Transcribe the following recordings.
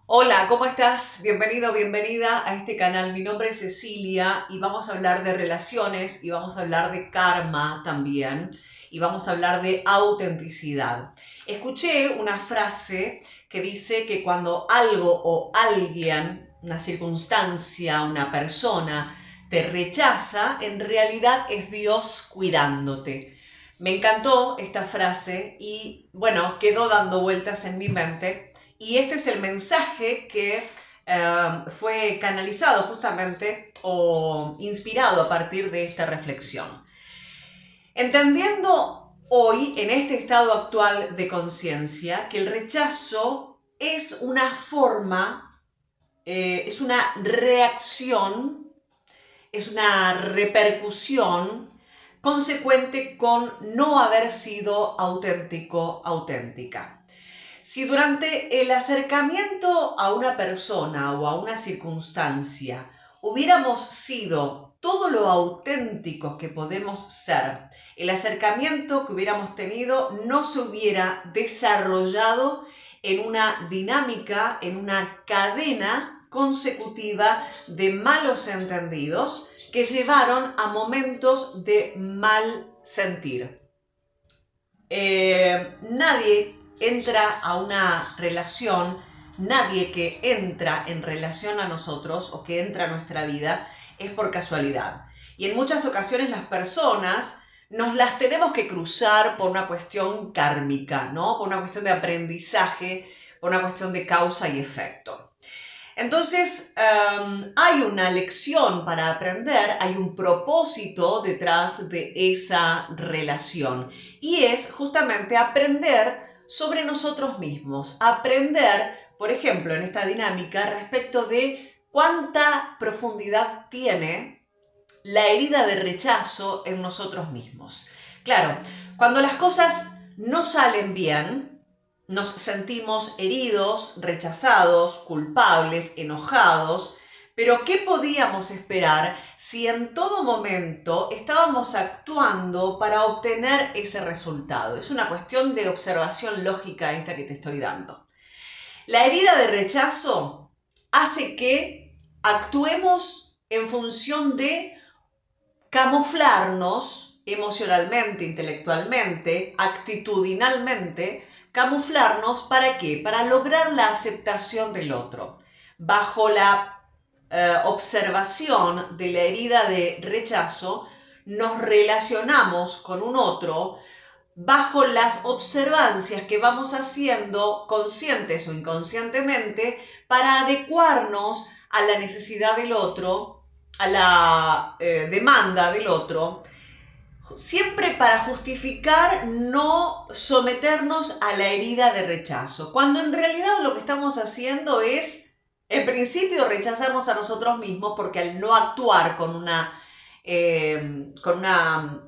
Hola, ¿cómo estás? Bienvenido, bienvenida a este canal. Mi nombre es Cecilia y vamos a hablar de relaciones y vamos a hablar de karma también y vamos a hablar de autenticidad. Escuché una frase que dice que cuando algo o alguien, una circunstancia, una persona te rechaza, en realidad es Dios cuidándote. Me encantó esta frase y bueno, quedó dando vueltas en mi mente y este es el mensaje que fue canalizado justamente o inspirado a partir de esta reflexión. Entendiendo hoy, en este estado actual de conciencia, que el rechazo es una forma, es una reacción, es una repercusión consecuente con no haber sido auténtico, auténtica. Si durante el acercamiento a una persona o a una circunstancia hubiéramos sido todo lo auténticos que podemos ser, el acercamiento que hubiéramos tenido no se hubiera desarrollado en una dinámica, en una cadena consecutiva de malos entendidos que llevaron a momentos de mal sentir. Nadie entra a una relación, nadie que entra en relación a nosotros o que entra a nuestra vida es por casualidad. Y en muchas ocasiones las personas nos las tenemos que cruzar por una cuestión kármica, ¿no? Por una cuestión de aprendizaje, por una cuestión de causa y efecto. Entonces, hay una lección para aprender, hay un propósito detrás de esa relación y es justamente aprender sobre nosotros mismos, aprender, por ejemplo, en esta dinámica respecto de cuánta profundidad tiene la herida de rechazo en nosotros mismos. Claro, cuando las cosas no salen bien, nos sentimos heridos, rechazados, culpables, enojados, pero ¿qué podíamos esperar si en todo momento estábamos actuando para obtener ese resultado? Es una cuestión de observación lógica esta que te estoy dando. La herida de rechazo hace que actuemos en función de camuflarnos emocionalmente, intelectualmente, actitudinalmente, camuflarnos ¿para qué? Para lograr la aceptación del otro. Bajo la observación de la herida de rechazo, nos relacionamos con un otro bajo las observancias que vamos haciendo conscientes o inconscientemente para adecuarnos a la necesidad del otro, a la demanda del otro, siempre para justificar no someternos a la herida de rechazo, cuando en realidad lo que estamos haciendo es, en principio, rechazarnos a nosotros mismos porque al no actuar con una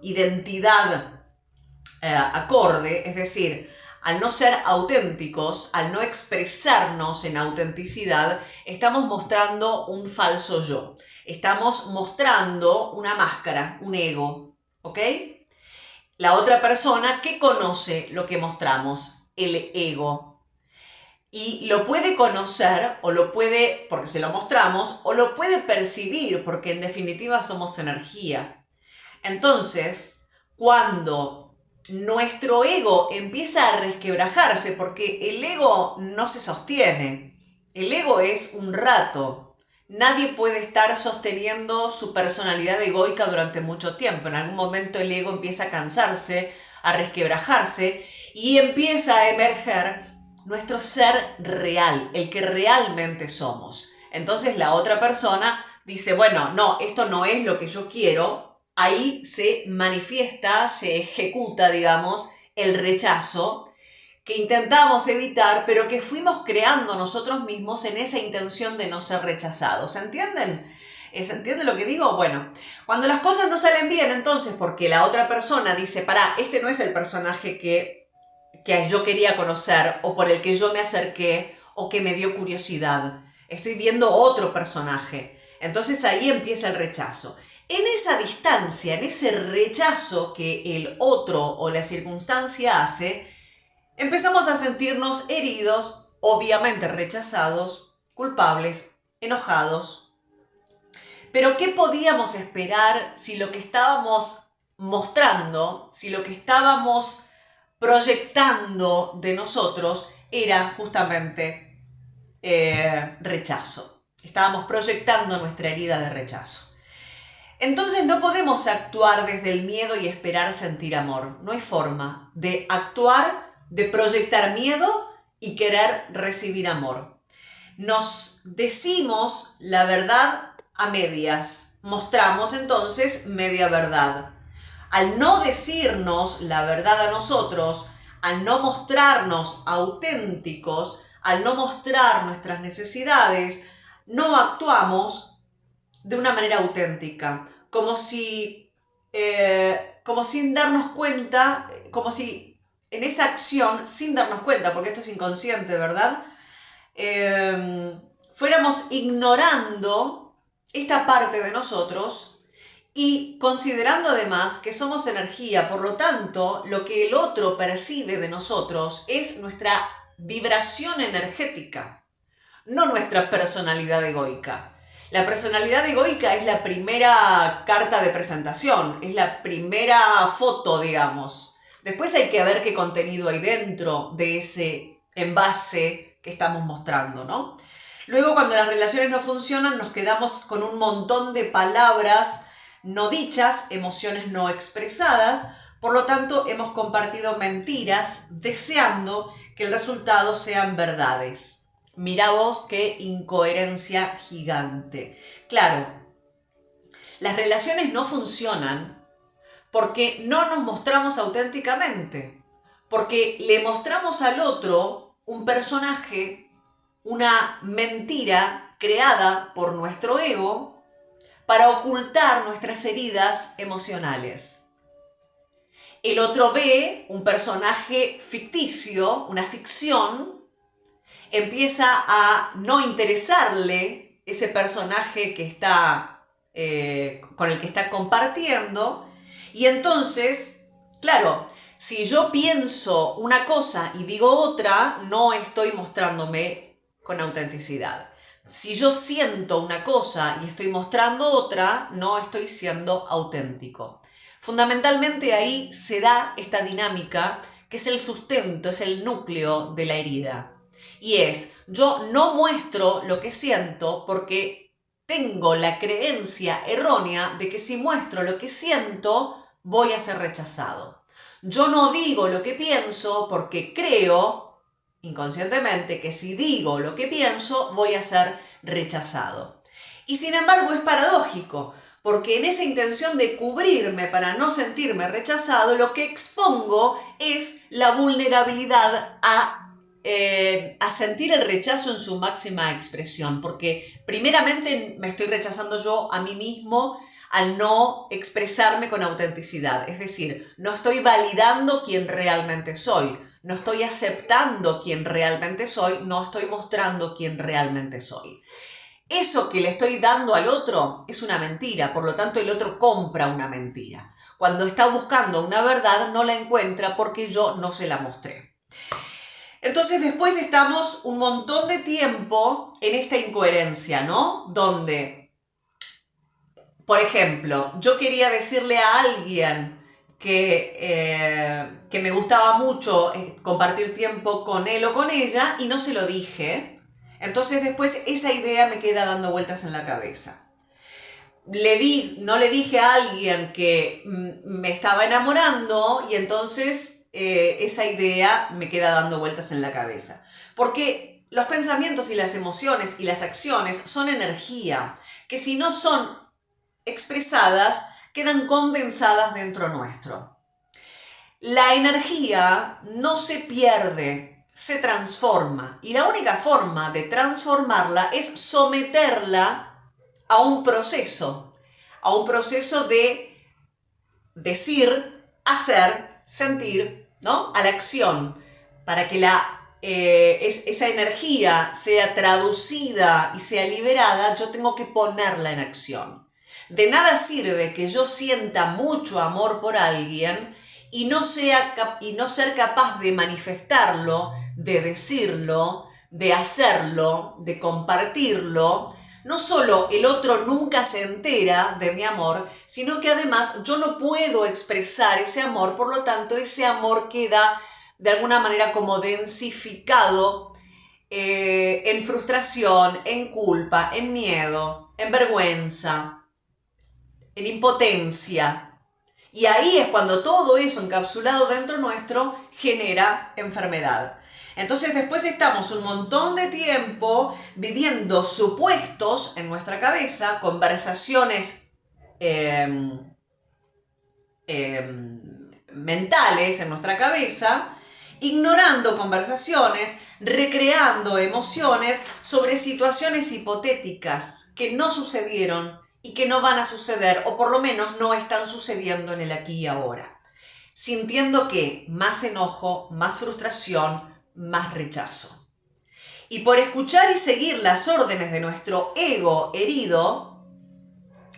identidad acorde, es decir, al no ser auténticos, al no expresarnos en autenticidad, estamos mostrando un falso yo. Estamos mostrando una máscara, un ego, ¿ok? La otra persona que conoce lo que mostramos, el ego. Y lo puede conocer o lo puede, porque se lo mostramos, o lo puede percibir, porque en definitiva somos energía. Entonces, cuando nuestro ego empieza a resquebrajarse, porque el ego no se sostiene, el ego es un rato. Nadie puede estar sosteniendo su personalidad egoica durante mucho tiempo. En algún momento el ego empieza a cansarse, a resquebrajarse y empieza a emerger nuestro ser real, el que realmente somos. Entonces la otra persona dice, bueno, no, esto no es lo que yo quiero. Ahí se manifiesta, se ejecuta, digamos, el rechazo que intentamos evitar, pero que fuimos creando nosotros mismos en esa intención de no ser rechazados. ¿Entienden? ¿Se entiende lo que digo? Bueno, cuando las cosas no salen bien, entonces, porque la otra persona dice, pará, este no es el personaje que yo quería conocer o por el que yo me acerqué o que me dio curiosidad. Estoy viendo otro personaje. Entonces ahí empieza el rechazo. En esa distancia, en ese rechazo que el otro o la circunstancia hace, empezamos a sentirnos heridos, obviamente rechazados, culpables, enojados. Pero ¿qué podíamos esperar si lo que estábamos mostrando, si lo que estábamos proyectando de nosotros era justamente rechazo? Estábamos proyectando nuestra herida de rechazo. Entonces no podemos actuar desde el miedo y esperar sentir amor. No hay forma de actuar, de proyectar miedo y querer recibir amor. Nos decimos la verdad a medias. Mostramos entonces media verdad. Al no decirnos la verdad a nosotros, al no mostrarnos auténticos, al no mostrar nuestras necesidades, no actuamos de una manera auténtica, como sin darnos cuenta, como si en esa acción, sin darnos cuenta, porque esto es inconsciente, ¿verdad? Fuéramos ignorando esta parte de nosotros y considerando además que somos energía, por lo tanto, lo que el otro percibe de nosotros es nuestra vibración energética, no nuestra personalidad egoica. La personalidad egoica es la primera carta de presentación, es la primera foto, digamos. Después hay que ver qué contenido hay dentro de ese envase que estamos mostrando, ¿no? Luego, cuando las relaciones no funcionan, nos quedamos con un montón de palabras no dichas, emociones no expresadas. Por lo tanto, hemos compartido mentiras deseando que el resultado sean verdades. Mirá vos qué incoherencia gigante. Claro, las relaciones no funcionan porque no nos mostramos auténticamente, porque le mostramos al otro un personaje, una mentira creada por nuestro ego para ocultar nuestras heridas emocionales. El otro ve un personaje ficticio, una ficción, empieza a no interesarle ese personaje que está, con el que está compartiendo, y entonces, claro, si yo pienso una cosa y digo otra, no estoy mostrándome con autenticidad. Si yo siento una cosa y estoy mostrando otra, no estoy siendo auténtico. Fundamentalmente ahí se da esta dinámica que es el sustento, es el núcleo de la herida. Y es, yo no muestro lo que siento porque tengo la creencia errónea de que si muestro lo que siento, voy a ser rechazado. Yo no digo lo que pienso porque creo, inconscientemente, que si digo lo que pienso, voy a ser rechazado. Y sin embargo es paradójico, porque en esa intención de cubrirme para no sentirme rechazado, lo que expongo es la vulnerabilidad a sentir el rechazo en su máxima expresión, porque primeramente me estoy rechazando yo a mí mismo al no expresarme con autenticidad, es decir, no estoy validando quién realmente soy, no estoy aceptando quién realmente soy, no estoy mostrando quién realmente soy. Eso que le estoy dando al otro es una mentira, por lo tanto el otro compra una mentira. Cuando está buscando una verdad no la encuentra porque yo no se la mostré. Entonces después estamos un montón de tiempo en esta incoherencia, ¿no? Donde, por ejemplo, yo quería decirle a alguien que me gustaba mucho compartir tiempo con él o con ella y no se lo dije. Entonces después esa idea me queda dando vueltas en la cabeza. No le dije a alguien que me estaba enamorando y entonces esa idea me queda dando vueltas en la cabeza. Porque los pensamientos y las emociones y las acciones son energía que si no son expresadas quedan condensadas dentro nuestro. La energía no se pierde, se transforma y la única forma de transformarla es someterla a un proceso de decir, hacer, sentir, ¿no? A la acción, para que esa energía sea traducida y sea liberada, yo tengo que ponerla en acción. De nada sirve que yo sienta mucho amor por alguien y no ser capaz de manifestarlo, de decirlo, de hacerlo, de compartirlo, no solo el otro nunca se entera de mi amor, sino que además yo no puedo expresar ese amor, por lo tanto ese amor queda de alguna manera como densificado en frustración, en culpa, en miedo, en vergüenza, en impotencia. Y ahí es cuando todo eso encapsulado dentro nuestro genera enfermedad. Entonces después estamos un montón de tiempo viviendo supuestos en nuestra cabeza, conversaciones mentales en nuestra cabeza, ignorando conversaciones, recreando emociones sobre situaciones hipotéticas que no sucedieron y que no van a suceder, o por lo menos no están sucediendo en el aquí y ahora. Sintiendo que más enojo, más frustración, más rechazo. Y por escuchar y seguir las órdenes de nuestro ego herido,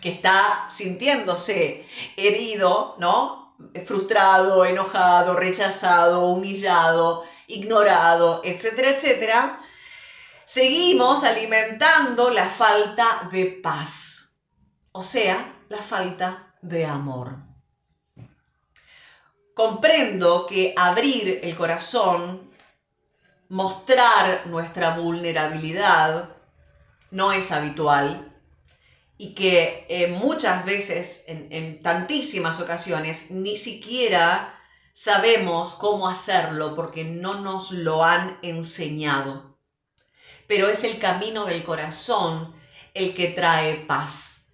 que está sintiéndose herido, ¿no? Frustrado, enojado, rechazado, humillado, ignorado, etcétera, etcétera, seguimos alimentando la falta de paz, o sea, la falta de amor. Comprendo que abrir el corazón, mostrar nuestra vulnerabilidad, no es habitual y que muchas veces, en tantísimas ocasiones, ni siquiera sabemos cómo hacerlo porque no nos lo han enseñado. Pero es el camino del corazón el que trae paz.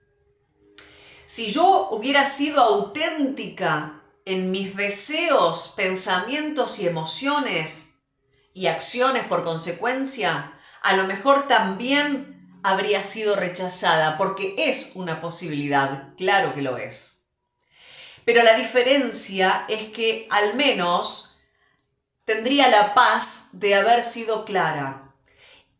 Si yo hubiera sido auténtica en mis deseos, pensamientos y emociones y acciones por consecuencia, a lo mejor también habría sido rechazada, porque es una posibilidad, claro que lo es. Pero la diferencia es que al menos tendría la paz de haber sido clara.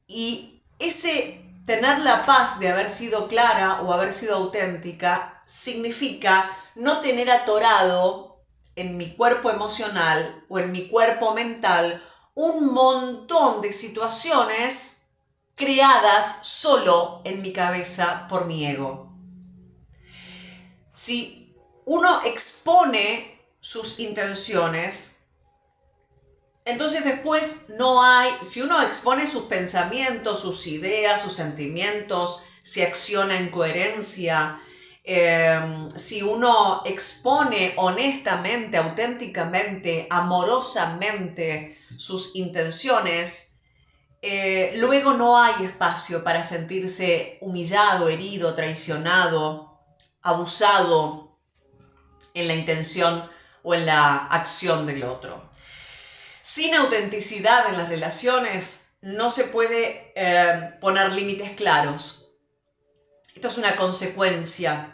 Y ese tener la paz de haber sido clara o haber sido auténtica significa no tener atorado en mi cuerpo emocional o en mi cuerpo mental un montón de situaciones creadas solo en mi cabeza por mi ego. Si uno expone sus intenciones, entonces después no hay, si uno expone sus pensamientos, sus ideas, sus sentimientos, si acciona en coherencia, si uno expone honestamente, auténticamente, amorosamente sus intenciones, luego no hay espacio para sentirse humillado, herido, traicionado, abusado en la intención o en la acción del otro. Sin autenticidad en las relaciones no se puede poner límites claros. Esto es una consecuencia.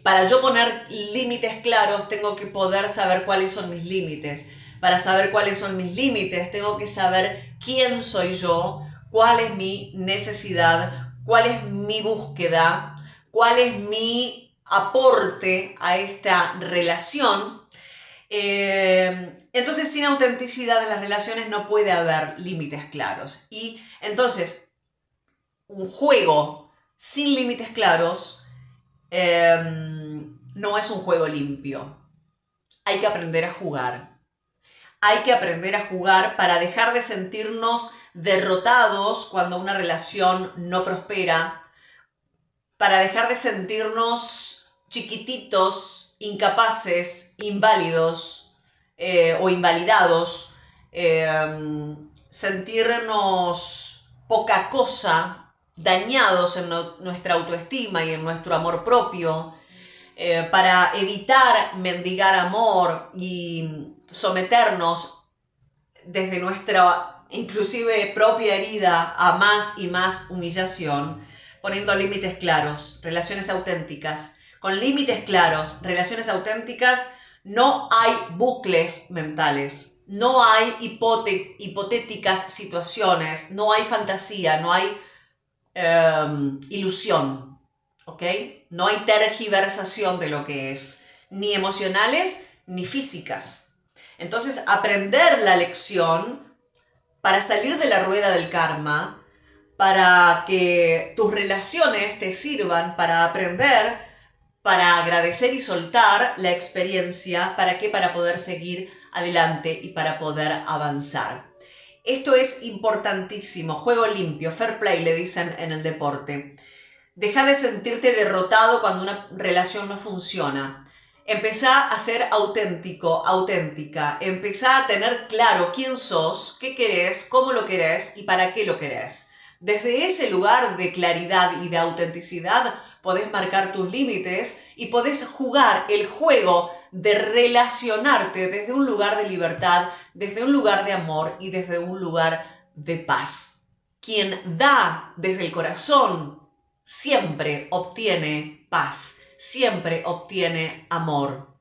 Para yo poner límites claros tengo que poder saber cuáles son mis límites. Para saber cuáles son mis límites, tengo que saber quién soy yo, cuál es mi necesidad, cuál es mi búsqueda, cuál es mi aporte a esta relación. Entonces, sin autenticidad en las relaciones no puede haber límites claros. Y entonces, un juego sin límites claros no es un juego limpio. Hay que aprender a jugar. Hay que aprender a jugar para dejar de sentirnos derrotados cuando una relación no prospera, para dejar de sentirnos chiquititos, incapaces, inválidos o invalidados, sentirnos poca cosa, dañados en nuestra autoestima y en nuestro amor propio, para evitar mendigar amor y someternos desde nuestra inclusive propia herida a más y más humillación, poniendo límites claros, relaciones auténticas. Con límites claros, relaciones auténticas, no hay bucles mentales, no hay hipotéticas situaciones, no hay fantasía, no hay ilusión, ¿ok? No hay tergiversación de lo que es, ni emocionales ni físicas. Entonces, aprender la lección para salir de la rueda del karma, para que tus relaciones te sirvan para aprender, para agradecer y soltar la experiencia. ¿Para qué? Para poder seguir adelante y para poder avanzar. Esto es importantísimo. Juego limpio, fair play le dicen en el deporte. Deja de sentirte derrotado cuando una relación no funciona. Empezá a ser auténtico, auténtica. Empezá a tener claro quién sos, qué querés, cómo lo querés y para qué lo querés. Desde ese lugar de claridad y de autenticidad podés marcar tus límites y podés jugar el juego de relacionarte desde un lugar de libertad, desde un lugar de amor y desde un lugar de paz. Quien da desde el corazón siempre obtiene paz, siempre obtiene amor.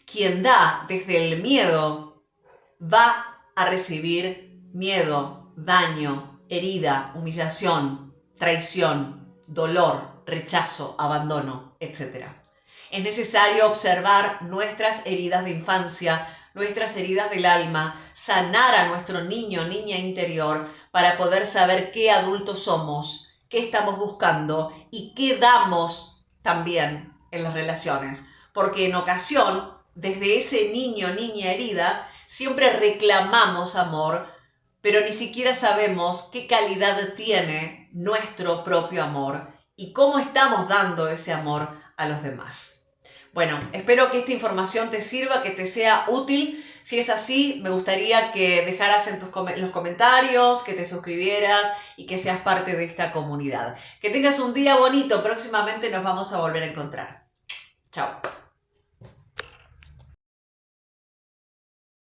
Quien da desde el miedo va a recibir miedo, daño, herida, humillación, traición, dolor, rechazo, abandono, etc. Es necesario observar nuestras heridas de infancia, nuestras heridas del alma, sanar a nuestro niño, niña interior para poder saber qué adultos somos, qué estamos buscando y qué damos también en las relaciones. Porque en ocasión, desde ese niño, niña herida, siempre reclamamos amor, pero ni siquiera sabemos qué calidad tiene nuestro propio amor y cómo estamos dando ese amor a los demás. Bueno, espero que esta información te sirva, que te sea útil. Si es así, me gustaría que dejaras en los comentarios, que te suscribieras y que seas parte de esta comunidad. Que tengas un día bonito. Próximamente nos vamos a volver a encontrar. Chao.